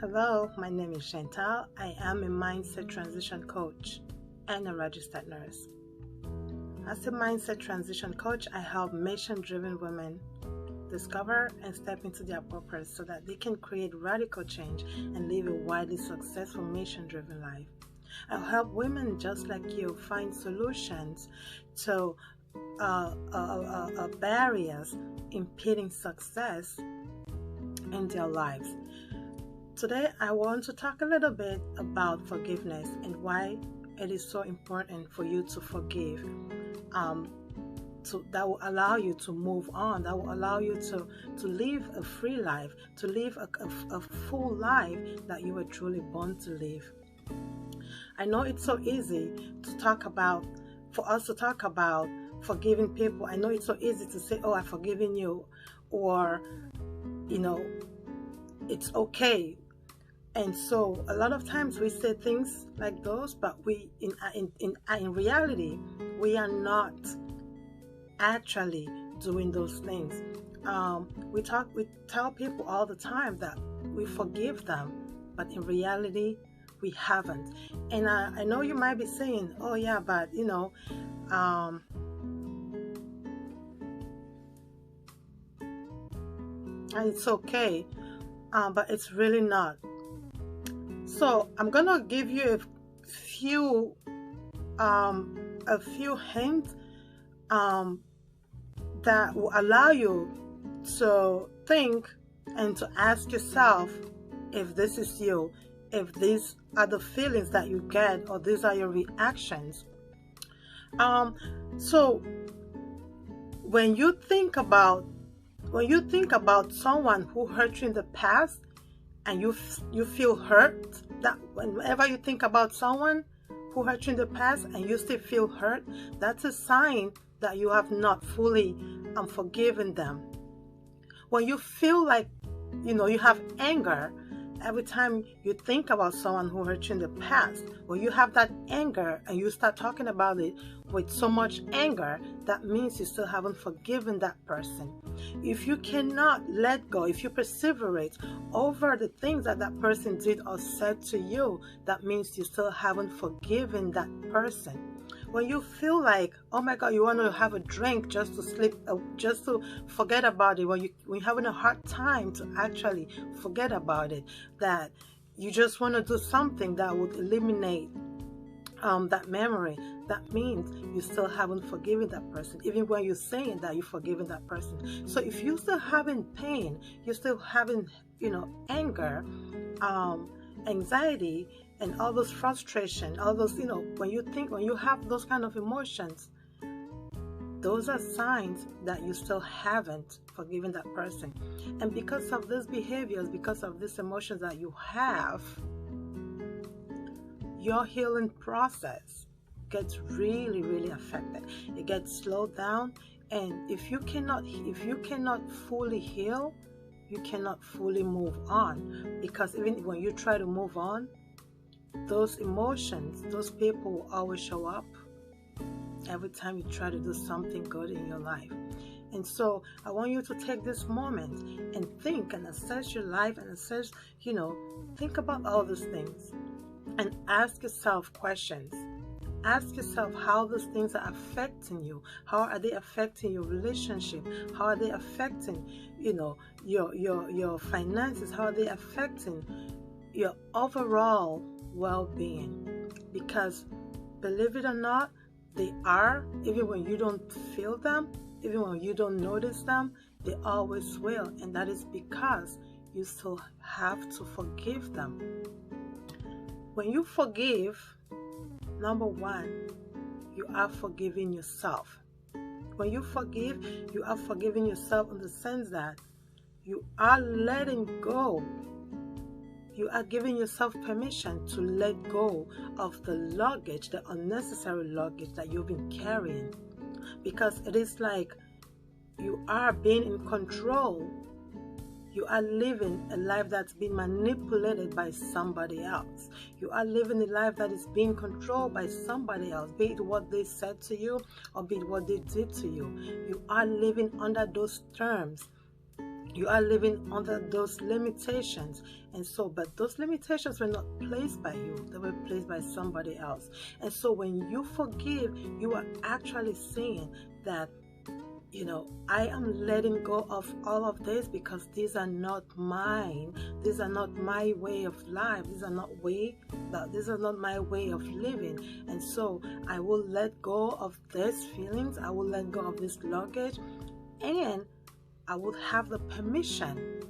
Hello, my name is Chantal. I am a mindset transition coach and a registered nurse. As a mindset transition coach, I help mission-driven women discover and step into their purpose so that they can create radical change and live a widely successful mission-driven life. I'll help women just like you find solutions to barriers impeding success in their lives. Today, I want to talk a little bit about forgiveness and why it is so important for you to forgive. That will allow you to move on. That will allow you to live a free life, to live a full life that you were truly born to live. I know it's so easy for us to talk about forgiving people. I know it's so easy to say, "Oh, I've forgiven you," or it's okay. And so a lot of times we say things like those, but in reality, we are not actually doing those things. We tell people all the time that we forgive them, but in reality, we haven't. And I know you might be saying, "Oh yeah, but and it's okay," but it's really not. So I'm gonna give you a few hints that will allow you to think and to ask yourself if this is you, if these are the feelings that you get, or these are your reactions. So when you think about someone who hurt you in the past, and you feel hurt, that whenever you think about someone who hurt you in the past and you still feel hurt, that's a sign that you have not fully forgiven them. When you feel like you have anger every time you think about someone who hurt you in the past, when you have that anger and you start talking about it with so much anger, that means you still haven't forgiven that person. If you cannot let go, if you perseverate over the things that person did or said to you, that means you still haven't forgiven that person. When you feel like, oh my God, you want to have a drink just to sleep, just to forget about it, when you're having a hard time to actually forget about it, that you just want to do something that would eliminate that memory, that means you still haven't forgiven that person, even when you're saying that you've forgiven that person. So if you're still having pain, you're still having, anger, anxiety, and all those frustration, all those, when you have those kind of emotions, those are signs that you still haven't forgiven that person. And because of these behaviors, because of these emotions that you have, your healing process gets really, really affected. It gets slowed down, and if you cannot fully heal, you cannot fully move on. Because even when you try to move on, those emotions, those people will always show up every time you try to do something good in your life. And so I want you to take this moment and think and assess your life and assess, think about all those things and ask yourself questions. Ask yourself how those things are affecting you. How are they affecting your relationship? How are they affecting, your finances? How are they affecting your overall well-being? Because believe it or not, they are, even when you don't feel them, even when you don't notice them, they always will. And that is because you still have to forgive them. When you forgive, number one, you are forgiving yourself. When you forgive, you are forgiving yourself in the sense that you are letting go. You are giving yourself permission to let go of the luggage, the unnecessary luggage that you've been carrying. Because it is like you are being in control. You are living a life that's been manipulated by somebody else. You are living a life that is being controlled by somebody else, be it what they said to you or be it what they did to you. You are living under those terms. You are living under those limitations. And so, but those limitations were not placed by you, they were placed by somebody else. And so when you forgive, you are actually saying that, I am letting go of all of this because these are not mine. These are not my way of life. These are not my way of living. And so I will let go of these feelings. I will let go of this luggage, and I will have the permission,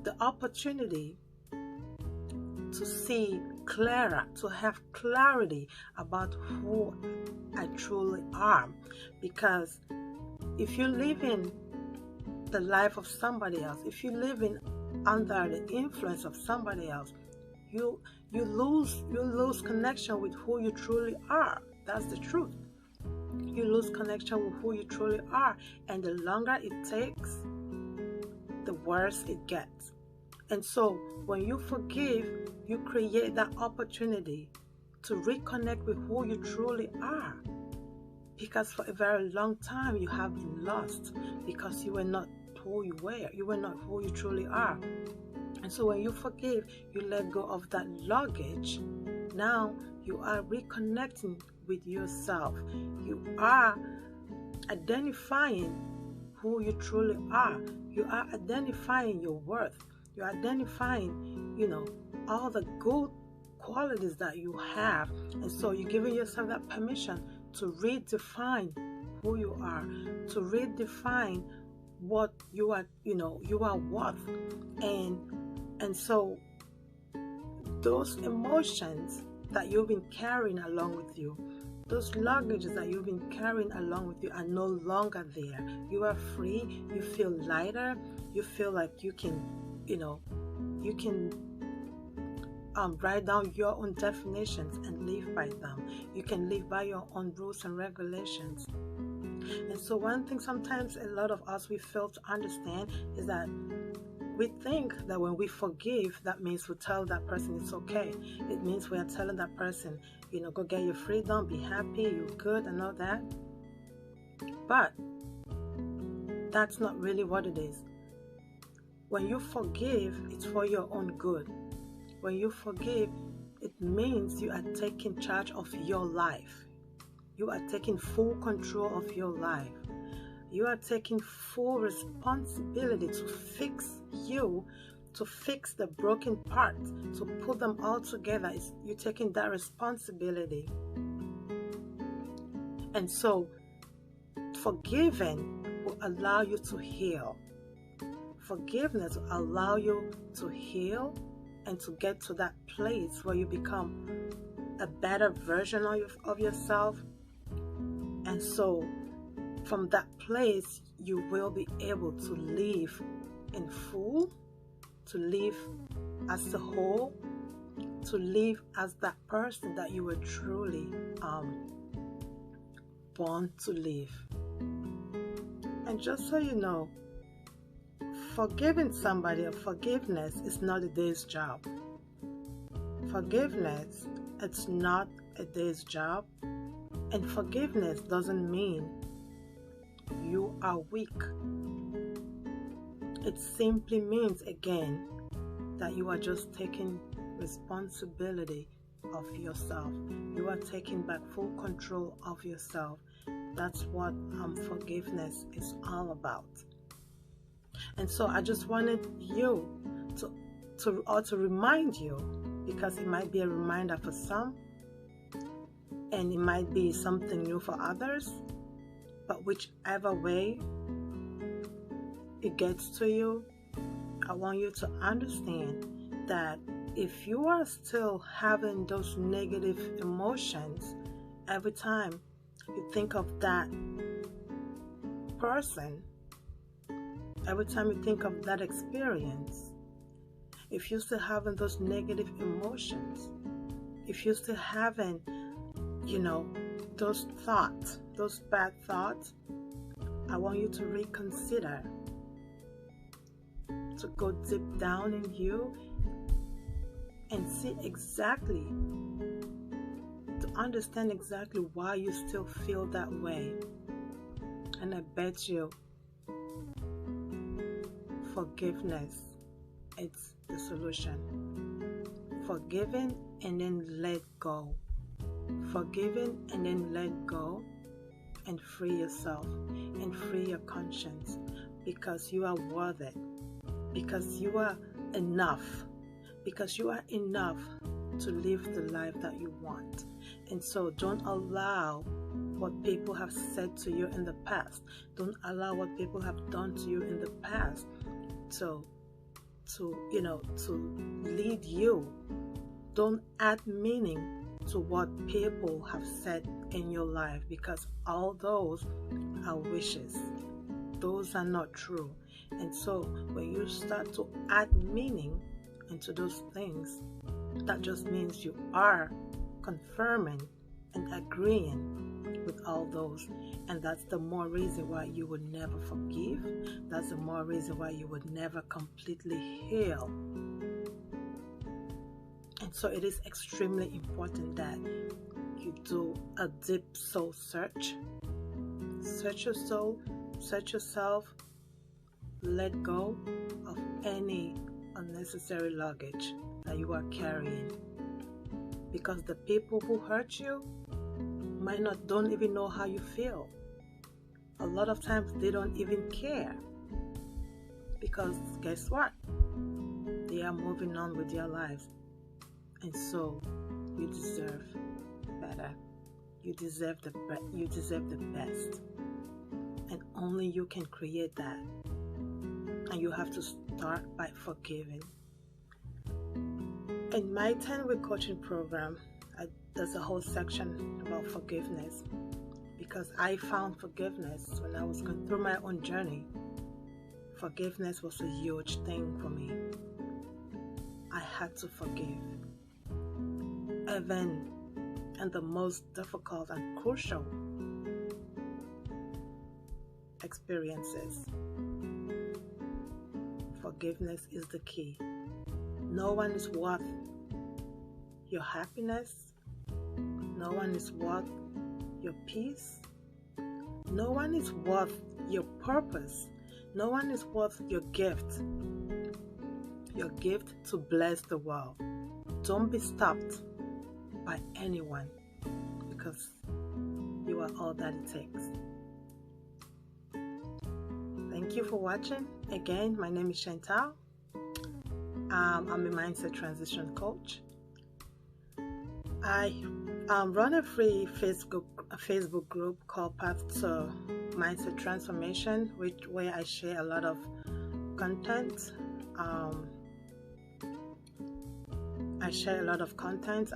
the opportunity to see clearer, to have clarity about who I truly am. Because if you live in the life of somebody else, if you live in under the influence of somebody else, you lose connection with who you truly are. That's the truth. You lose connection with who you truly are, and the longer it takes, the worse it gets. And so when you forgive, you create that opportunity to reconnect with who you truly are. Because for a very long time you have been lost because you were not who you were. You were not who you truly are. And so when you forgive, you let go of that luggage. Now you are reconnecting with yourself. You are identifying who you truly are. You are identifying your worth. You're identifying, all the good qualities that you have. And so you're giving yourself that permission to redefine who you are, to redefine what you are, you are worth. And so those emotions that you've been carrying along with you, those luggages that you've been carrying along with you are no longer there. You are free. You feel lighter. You feel like you can write down your own definitions and live by them. You can live by your own rules and regulations. And so one thing sometimes a lot of us we fail to understand is that we think that when we forgive, that means we tell that person it's okay. It means we are telling that person, go get your freedom, be happy, you're good and all that. But that's not really what it is. When you forgive, it's for your own good. When you forgive, it means you are taking charge of your life. You are taking full control of your life. You are taking full responsibility to fix you, to fix the broken parts, to put them all together. You're taking that responsibility. And so, forgiving will allow you to heal. Forgiveness will allow you to heal and to get to that place where you become a better version of yourself. And so from that place, you will be able to live in full, to live as a whole, to live as that person that you were truly born to live. And just so you know, forgiving somebody or forgiveness is not a day's job. Forgiveness, it's not a day's job. And forgiveness doesn't mean you are weak. It simply means, again, that you are just taking responsibility of yourself. You are taking back full control of yourself. That's what forgiveness is all about. And so I just wanted you to remind you, because it might be a reminder for some, and it might be something new for others, but whichever way it gets to you, I want you to understand that if you are still having those negative emotions every time you think of that person, every time you think of that experience, if you're still having those negative emotions, if you're still having, those thoughts, those bad thoughts, I want you to reconsider, to go deep down in you and see exactly, to understand exactly why you still feel that way. And I bet you forgiveness, it's the solution. Forgiving and then let go. Forgiving and then let go, and free yourself and free your conscience, because you are worth it, because you are enough, because you are enough to live the life that you want. And so don't allow what people have said to you in the past, don't allow what people have done to you in the past to lead you. Don't add meaning to what people have said in your life, because all those are wishes. Those are not true. And so when you start to add meaning into those things, that just means you are confirming and agreeing with all those. And that's the more reason why you would never forgive. That's the more reason why you would never completely heal. And so it is extremely important that you do a deep soul search. Search your soul, search yourself, let go of any unnecessary luggage that you are carrying. Because the people who hurt you don't even know how you feel. A lot of times they don't even care. Because guess what? They are moving on with their lives. And so you deserve better. You deserve the best. And only you can create that. And you have to start by forgiving. In my 10-week coaching program, there's a whole section about forgiveness, because I found forgiveness when I was going through my own journey. Forgiveness was a huge thing for me. I had to forgive, even in the most difficult and crucial experiences. Forgiveness is the key. No one is worth your happiness. No one is worth your peace. No one is worth your purpose. No one is worth your gift. Your gift to bless the world. Don't be stopped by anyone, because you are all that it takes. Thank you for watching. Again, my name is Chantal. I'm a mindset transition coach. I run a free Facebook group called Path to Mindset Transformation, where I share a lot of content. I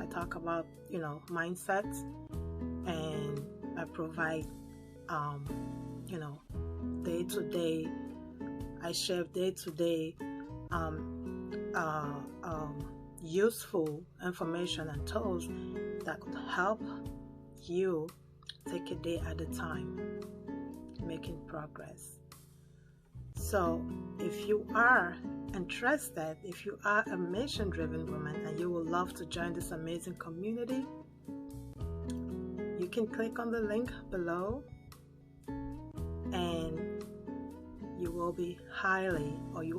talk about mindset, and I provide day-to-day. I share day-to-day useful information and tools that could help you take a day at a time, making progress. So if you are interested, if you are a mission-driven woman and you would love to join this amazing community, you can click on the link below, and you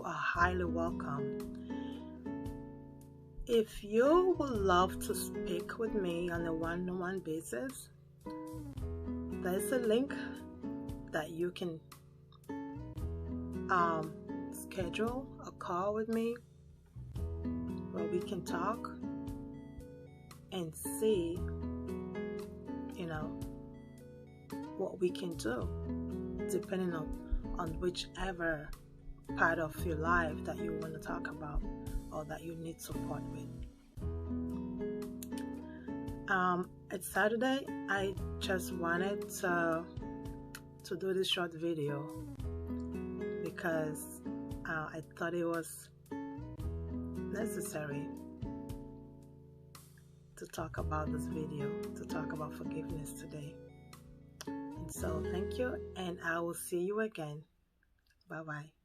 are highly welcome. If you would love to speak with me on a one-on-one basis, there's a link that you can schedule a call with me where we can talk and see what we can do, depending on whichever part of your life that you want to talk about or that you need support with. It's Saturday. I just wanted to do this short video because I thought it was necessary to talk about this video, to talk about forgiveness today. And so thank you, and I will see you again. Bye-bye.